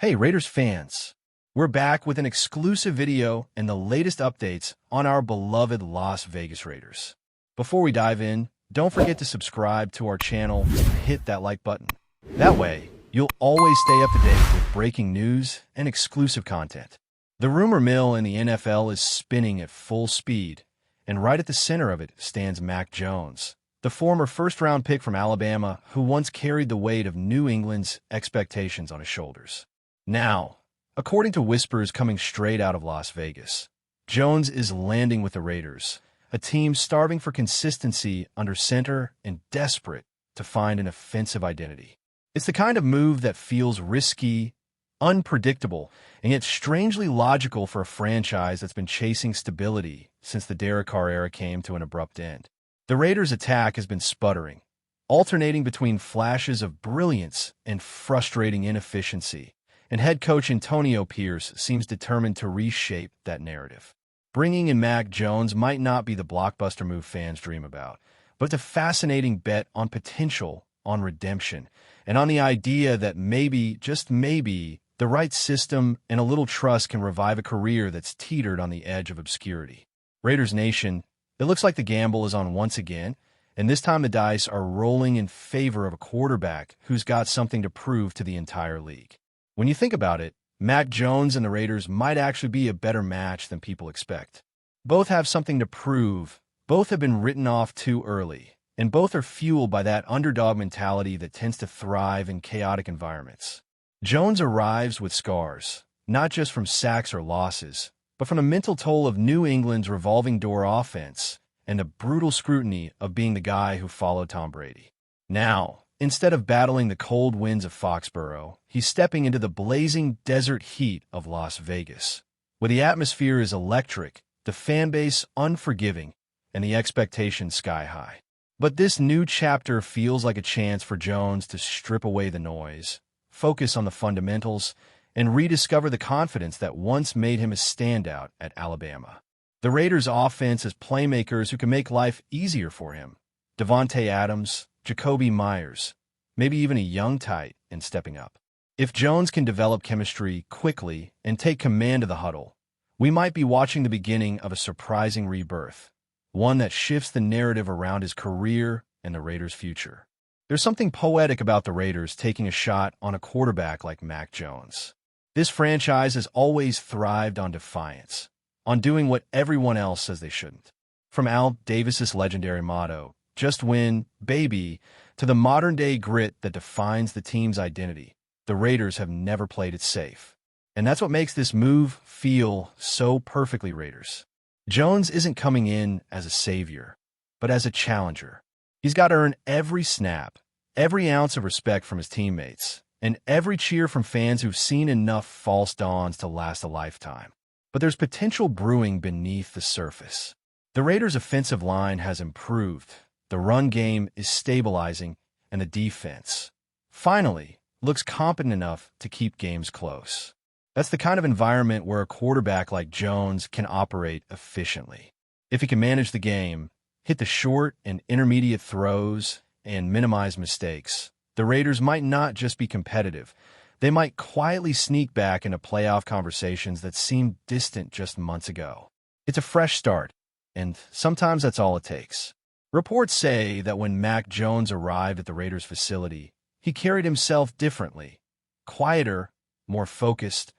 Hey Raiders fans, we're back with an exclusive video and the latest updates on our beloved Las Vegas Raiders. Before we dive in, don't forget to subscribe to our channel and hit that like button. That way, you'll always stay up to date with breaking news and exclusive content. The rumor mill in the NFL is spinning at full speed, and right at the center of it stands Mac Jones, the former first-round pick from Alabama who once carried the weight of New England's expectations on his shoulders. Now, according to whispers coming straight out of Las Vegas, Jones is landing with the Raiders, a team starving for consistency under center and desperate to find an offensive identity. It's the kind of move that feels risky, unpredictable, and yet strangely logical for a franchise that's been chasing stability since the Derek Carr era came to an abrupt end. The Raiders' attack has been sputtering, alternating between flashes of brilliance and frustrating inefficiency, and head coach Antonio Pierce seems determined to reshape that narrative. Bringing in Mac Jones might not be the blockbuster move fans dream about, but it's a fascinating bet on potential, on redemption, and on the idea that maybe, just maybe, the right system and a little trust can revive a career that's teetered on the edge of obscurity. Raiders Nation, it looks like the gamble is on once again, and this time the dice are rolling in favor of a quarterback who's got something to prove to the entire league. When you think about it, Mac Jones and the Raiders might actually be a better match than people expect. Both have something to prove, both have been written off too early, and both are fueled by that underdog mentality that tends to thrive in chaotic environments. Jones arrives with scars, not just from sacks or losses, but from the mental toll of New England's revolving door offense and the brutal scrutiny of being the guy who followed Tom Brady. Now, instead of battling the cold winds of Foxborough, he's stepping into the blazing desert heat of Las Vegas, where the atmosphere is electric, the fan base unforgiving, and the expectations sky high. But this new chapter feels like a chance for Jones to strip away the noise, focus on the fundamentals, and rediscover the confidence that once made him a standout at Alabama. The Raiders' offense has playmakers who can make life easier for him. Devontae Adams, Jacoby Myers, maybe even a young tight in stepping up. If Jones can develop chemistry quickly and take command of the huddle, we might be watching the beginning of a surprising rebirth, one that shifts the narrative around his career and the Raiders' future. There's something poetic about the Raiders taking a shot on a quarterback like Mac Jones. This franchise has always thrived on defiance, on doing what everyone else says they shouldn't. From Al Davis's legendary motto, "Just win, baby," to the modern-day grit that defines the team's identity, the Raiders have never played it safe. And that's what makes this move feel so perfectly Raiders. Jones isn't coming in as a savior, but as a challenger. He's got to earn every snap, every ounce of respect from his teammates, and every cheer from fans who've seen enough false dawns to last a lifetime. But there's potential brewing beneath the surface. The Raiders' offensive line has improved, the run game is stabilizing, and the defense, finally, looks competent enough to keep games close. That's the kind of environment where a quarterback like Jones can operate efficiently. If he can manage the game, hit the short and intermediate throws, and minimize mistakes, the Raiders might not just be competitive, they might quietly sneak back into playoff conversations that seemed distant just months ago. It's a fresh start, and sometimes that's all it takes. Reports say that when Mac Jones arrived at the Raiders facility, he carried himself differently, quieter, more focused,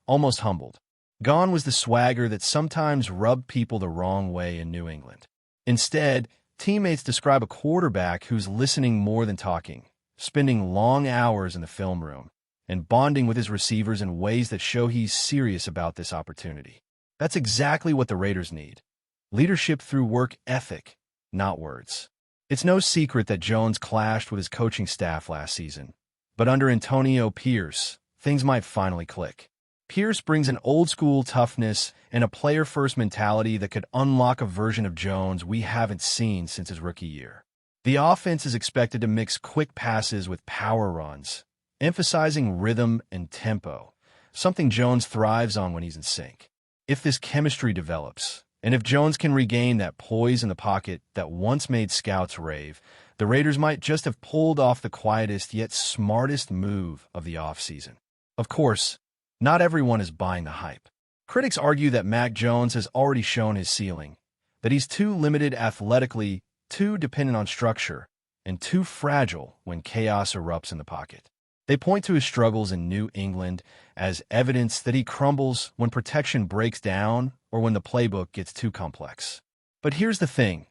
almost humbled. Gone was the swagger that sometimes rubbed people the wrong way in New England. Instead, teammates describe a quarterback who's listening more than talking, spending long hours in the film room, and bonding with his receivers in ways that show he's serious about this opportunity. That's exactly what the Raiders need. Leadership through work ethic, not words. It's no secret that Jones clashed with his coaching staff last season, but under Antonio Pierce, things might finally click. Pierce brings an old-school toughness and a player-first mentality that could unlock a version of Jones we haven't seen since his rookie year. The offense is expected to mix quick passes with power runs, emphasizing rhythm and tempo, something Jones thrives on when he's in sync. If this chemistry develops, and if Jones can regain that poise in the pocket that once made scouts rave, the Raiders might just have pulled off the quietest yet smartest move of the offseason. Of course, not everyone is buying the hype. Critics argue that Mac Jones has already shown his ceiling, that he's too limited athletically, too dependent on structure, and too fragile when chaos erupts in the pocket. They point to his struggles in New England as evidence that he crumbles when protection breaks down or when the playbook gets too complex. But here's the thing.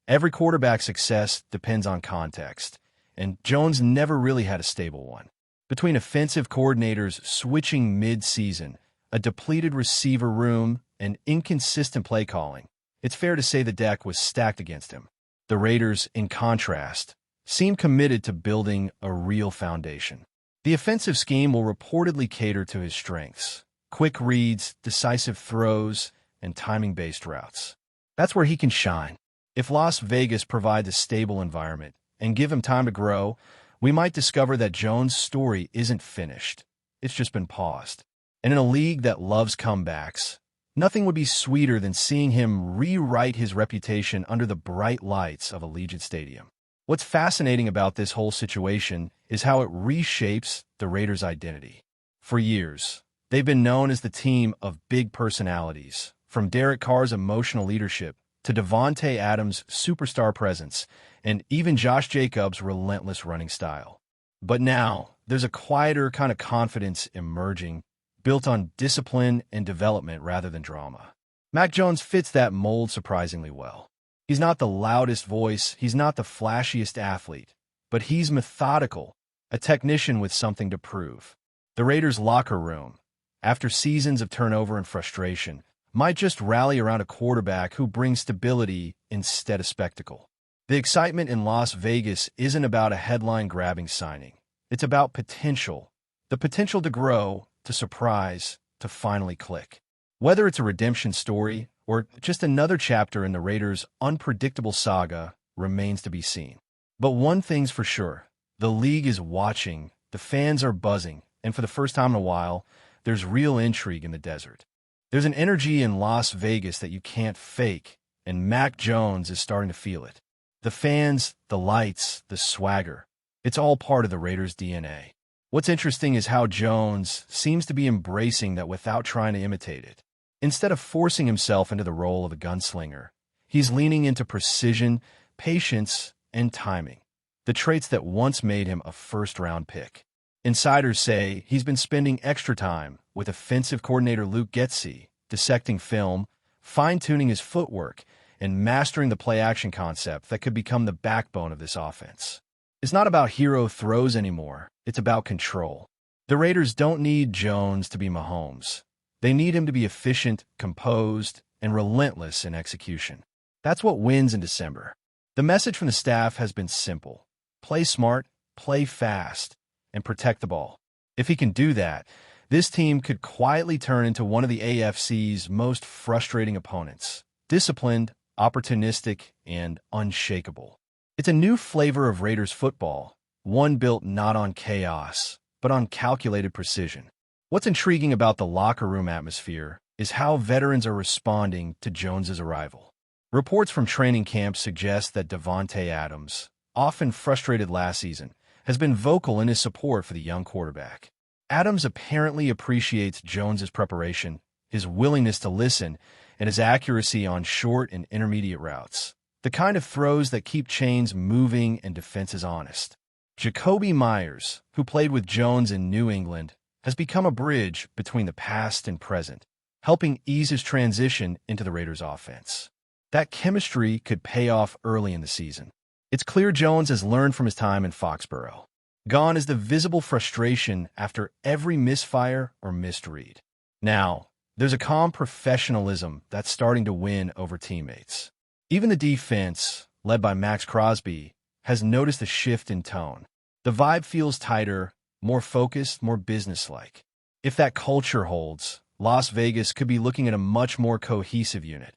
Every quarterback's success depends on context, and Jones never really had a stable one. Between offensive coordinators switching mid-season, a depleted receiver room, and inconsistent play calling, it's fair to say the deck was stacked against him. The Raiders, in contrast, seem committed to building a real foundation. The offensive scheme will reportedly cater to his strengths: quick reads, decisive throws, and timing-based routes. That's where he can shine. If Las Vegas provides a stable environment and give him time to grow, we might discover that Jones' story isn't finished. It's just been paused. And in a league that loves comebacks, nothing would be sweeter than seeing him rewrite his reputation under the bright lights of Allegiant Stadium. What's fascinating about this whole situation is how it reshapes the Raiders' identity. For years, they've been known as the team of big personalities, from Derek Carr's emotional leadership to Davante Adams' superstar presence, and even Josh Jacobs' relentless running style. But now, there's a quieter kind of confidence emerging, built on discipline and development rather than drama. Mac Jones fits that mold surprisingly well. He's not the loudest voice, he's not the flashiest athlete, but he's methodical, a technician with something to prove. The Raiders' locker room, after seasons of turnover and frustration, might just rally around a quarterback who brings stability instead of spectacle. The excitement in Las Vegas isn't about a headline-grabbing signing. It's about potential. The potential to grow, to surprise, to finally click. Whether it's a redemption story or just another chapter in the Raiders' unpredictable saga remains to be seen. But one thing's for sure. The league is watching, the fans are buzzing, and for the first time in a while, there's real intrigue in the desert. There's an energy in Las Vegas that you can't fake, and Mac Jones is starting to feel it. The fans, the lights, the swagger. It's all part of the Raiders' DNA. What's interesting is how Jones seems to be embracing that without trying to imitate it. Instead of forcing himself into the role of a gunslinger, he's leaning into precision, patience, and timing, the traits that once made him a first-round pick. Insiders say he's been spending extra time with offensive coordinator Luke Getsy, dissecting film, fine-tuning his footwork, and mastering the play-action concept that could become the backbone of this offense. It's not about hero throws anymore, it's about control. The Raiders don't need Jones to be Mahomes. They need him to be efficient, composed, and relentless in execution. That's what wins in December. The message from the staff has been simple: play smart, play fast, and protect the ball. If he can do that, this team could quietly turn into one of the AFC's most frustrating opponents: disciplined, opportunistic, and unshakable. It's a new flavor of Raiders football, one built not on chaos, but on calculated precision. What's intriguing about the locker room atmosphere is how veterans are responding to Jones's arrival. Reports from training camps suggest that Davante Adams, often frustrated last season, has been vocal in his support for the young quarterback. Adams apparently appreciates Jones's preparation, his willingness to listen, and his accuracy on short and intermediate routes, the kind of throws that keep chains moving and defenses honest. Jacoby Myers, who played with Jones in New England, has become a bridge between the past and present, helping ease his transition into the Raiders' offense. That chemistry could pay off early in the season. It's clear Jones has learned from his time in Foxborough. Gone is the visible frustration after every misfire or missed read. Now, there's a calm professionalism that's starting to win over teammates. Even the defense, led by Max Crosby, has noticed a shift in tone. The vibe feels tighter, more focused, more businesslike. If that culture holds, Las Vegas could be looking at a much more cohesive unit,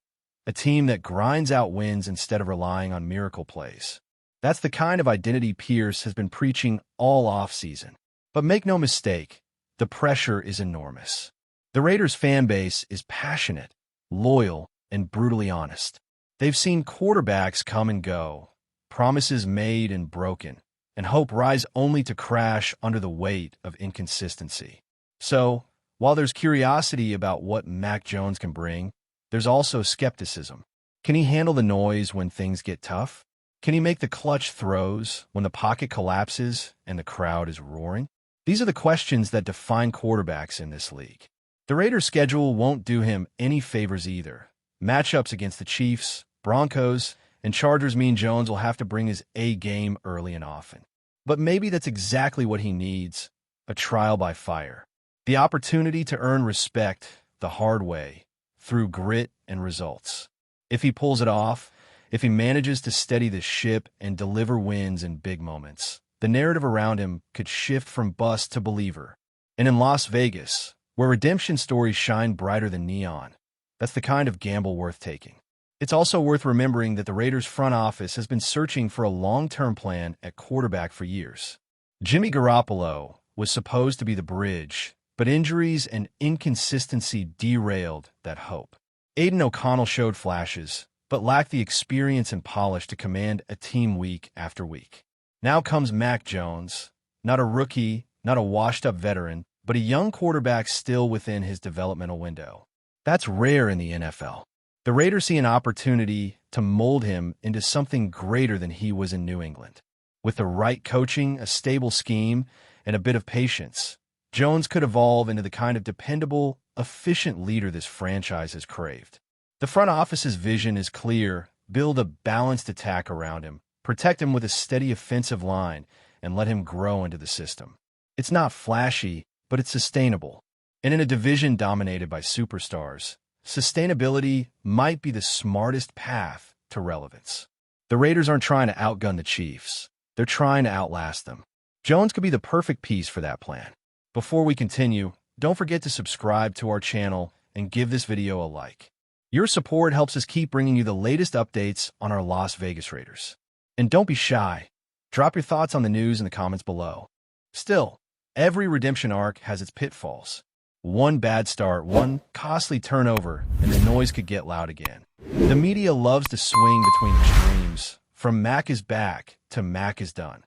a team that grinds out wins instead of relying on miracle plays. That's the kind of identity Pierce has been preaching all offseason. But make no mistake, the pressure is enormous. The Raiders fan base is passionate, loyal, and brutally honest. They've seen quarterbacks come and go, promises made and broken, and hope rise only to crash under the weight of inconsistency. So, while there's curiosity about what Mac Jones can bring, there's also skepticism. Can he handle the noise when things get tough? Can he make the clutch throws when the pocket collapses and the crowd is roaring? These are the questions that define quarterbacks in this league. The Raiders' schedule won't do him any favors either. Matchups against the Chiefs, Broncos, and Chargers mean Jones will have to bring his A game early and often. But maybe that's exactly what he needs, a trial by fire. The opportunity to earn respect the hard way, through grit and results. If he pulls it off, if he manages to steady the ship and deliver wins in big moments, the narrative around him could shift from bust to believer. And in Las Vegas, where redemption stories shine brighter than neon, that's the kind of gamble worth taking. It's also worth remembering that the Raiders' front office has been searching for a long-term plan at quarterback for years. Jimmy Garoppolo was supposed to be the bridge, but injuries and inconsistency derailed that hope. Aiden O'Connell showed flashes, but lacked the experience and polish to command a team week after week. Now comes Mac Jones, not a rookie, not a washed-up veteran, but a young quarterback still within his developmental window. That's rare in the NFL. The Raiders see an opportunity to mold him into something greater than he was in New England. With the right coaching, a stable scheme, and a bit of patience, Jones could evolve into the kind of dependable, efficient leader this franchise has craved. The front office's vision is clear: build a balanced attack around him, protect him with a steady offensive line, and let him grow into the system. It's not flashy, but it's sustainable. And in a division dominated by superstars, sustainability might be the smartest path to relevance. The Raiders aren't trying to outgun the Chiefs. They're trying to outlast them. Jones could be the perfect piece for that plan. Before we continue, don't forget to subscribe to our channel and give this video a like. Your support helps us keep bringing you the latest updates on our Las Vegas Raiders. And don't be shy. Drop your thoughts on the news in the comments below. Still, every redemption arc has its pitfalls. One bad start, one costly turnover, and the noise could get loud again. The media loves to swing between extremes, from Mac is back to Mac is done.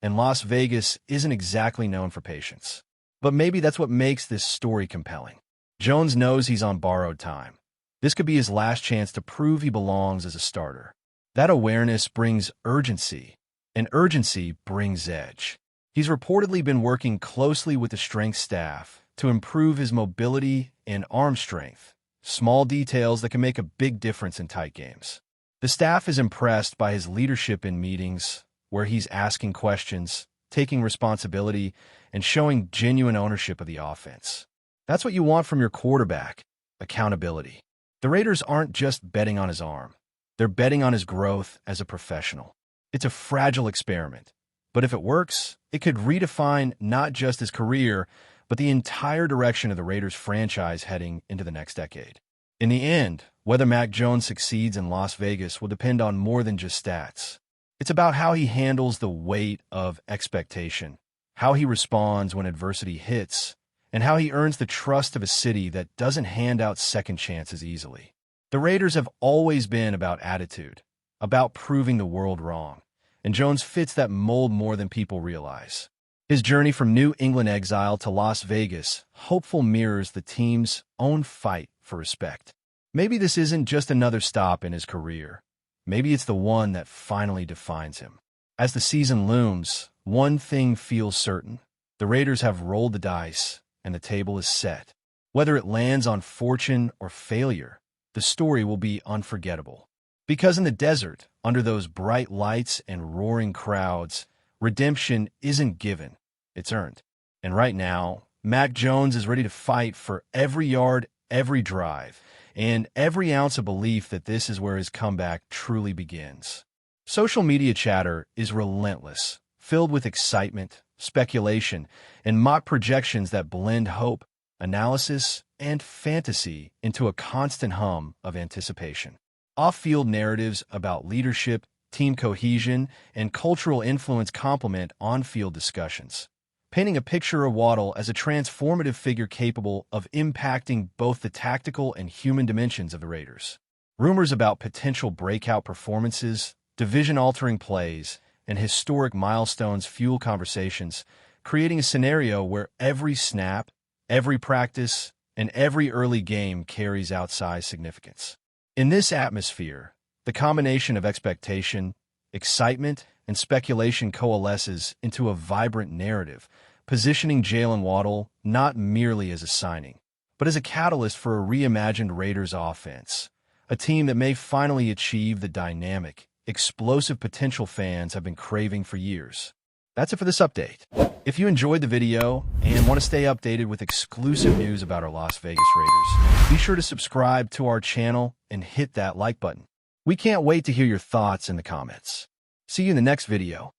And Las Vegas isn't exactly known for patience. But maybe that's what makes this story compelling. Jones knows he's on borrowed time. This could be his last chance to prove he belongs as a starter. That awareness brings urgency, and urgency brings edge. He's reportedly been working closely with the strength staff to improve his mobility and arm strength, small details that can make a big difference in tight games. The staff is impressed by his leadership in meetings, where he's asking questions, taking responsibility, and showing genuine ownership of the offense. That's what you want from your quarterback: accountability. The Raiders aren't just betting on his arm. They're betting on his growth as a professional. It's a fragile experiment, but if it works, it could redefine not just his career, but the entire direction of the Raiders franchise heading into the next decade. In the end, whether Mac Jones succeeds in Las Vegas will depend on more than just stats. It's about how he handles the weight of expectation, how he responds when adversity hits, and how he earns the trust of a city that doesn't hand out second chances easily. The Raiders have always been about attitude, about proving the world wrong, and Jones fits that mold more than people realize. His journey from New England exile to Las Vegas hopeful mirrors the team's own fight for respect. Maybe this isn't just another stop in his career. Maybe it's the one that finally defines him. As the season looms, one thing feels certain: the Raiders have rolled the dice, and the table is set. Whether it lands on fortune or failure, the story will be unforgettable. Because in the desert, under those bright lights and roaring crowds, redemption isn't given, it's earned. And right now, Mac Jones is ready to fight for every yard, every drive, and every ounce of belief that this is where his comeback truly begins. Social media chatter is relentless, filled with excitement, speculation, and mock projections that blend hope, analysis, and fantasy into a constant hum of anticipation. Off-field narratives about leadership, team cohesion, and cultural influence complement on-field discussions, painting a picture of Waddle as a transformative figure capable of impacting both the tactical and human dimensions of the Raiders. Rumors about potential breakout performances, division-altering plays, and historic milestones fuel conversations, creating a scenario where every snap, Every practice and every early game carries outsized significance. In this atmosphere, the combination of expectation, excitement, and speculation coalesces into a vibrant narrative, positioning Jalen Waddle not merely as a signing, but as a catalyst for a reimagined Raiders offense, a team that may finally achieve the dynamic, explosive potential fans have been craving for years. That's it for this update. If you enjoyed the video and want to stay updated with exclusive news about our Las Vegas Raiders, be sure to subscribe to our channel and hit that like button. We can't wait to hear your thoughts in the comments. See you in the next video.